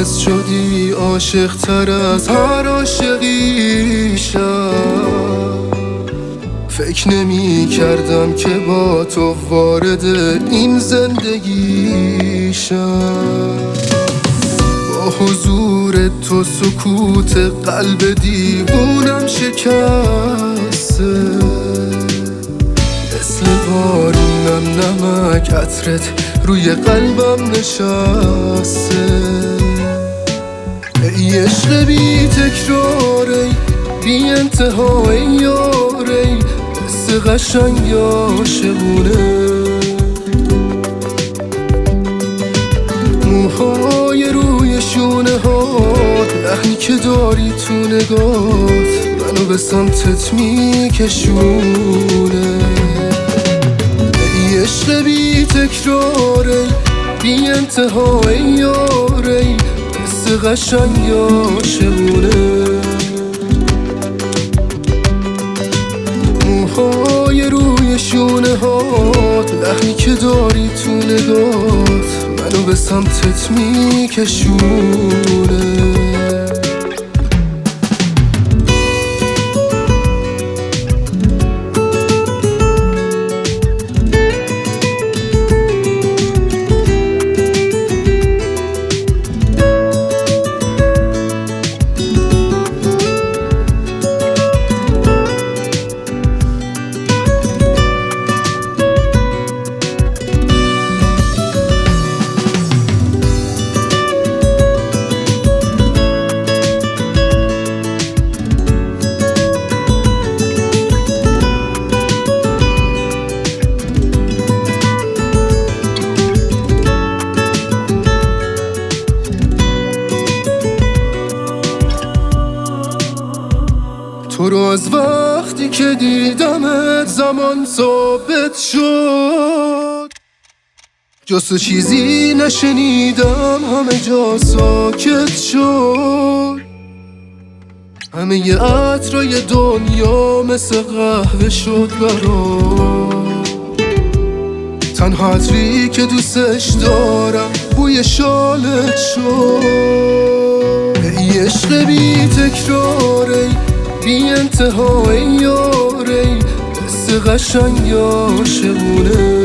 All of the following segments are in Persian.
باعث شدی عاشق تر از هر عاشقی شم. فکر نمی کردم که با تو وارد این زندگی شم. با حضور تو سکوت قلب دیوونم شکسته، مثل بارونم نمک عطرت روی قلبم نشسته. ای عشق بی تکرار، ای بی انتها، ای یار، ای قصه قشنگ عاشقونه. موهای روی شونه هات، لحنی که داری تو نگات منو به سمتت میکشونه. ای عشق بی تکرار، ای بی انتها، ای یار، ای قصه قشنگ عاشقونه. موهای روی شونه هات، لحنی که داری تو نگات منو به سمتت میکشونه. تو رو از وقتی که دیدمت زمان ثابت شد، جز تو چیزی نشنیدم، همه جا ساکت شد. همه ی عطرای دنیا مثل قهوه شد برام، تنها عطری که دوستش دارم بوی شالت شد. ای عشق بی تکرار، ای بی انتها، ای یار، ای قصه قشنگ عاشقونه.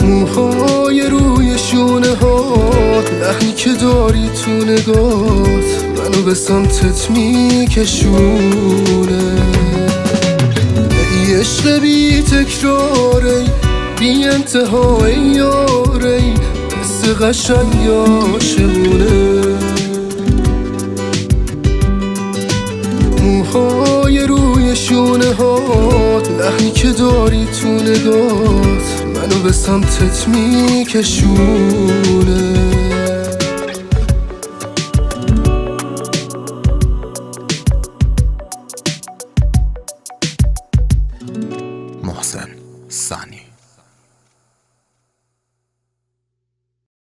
موهای روی شونه هات، لحنی که داری تو نگات منو به سمتت میکشونه. ای عشق بی تکرار، ای بی انتها، ای یار، ای قصه قشنگ عاشقونه. موهای روی شونه هات، لحنی که داری تو نگات منو به سمتت میکشونه.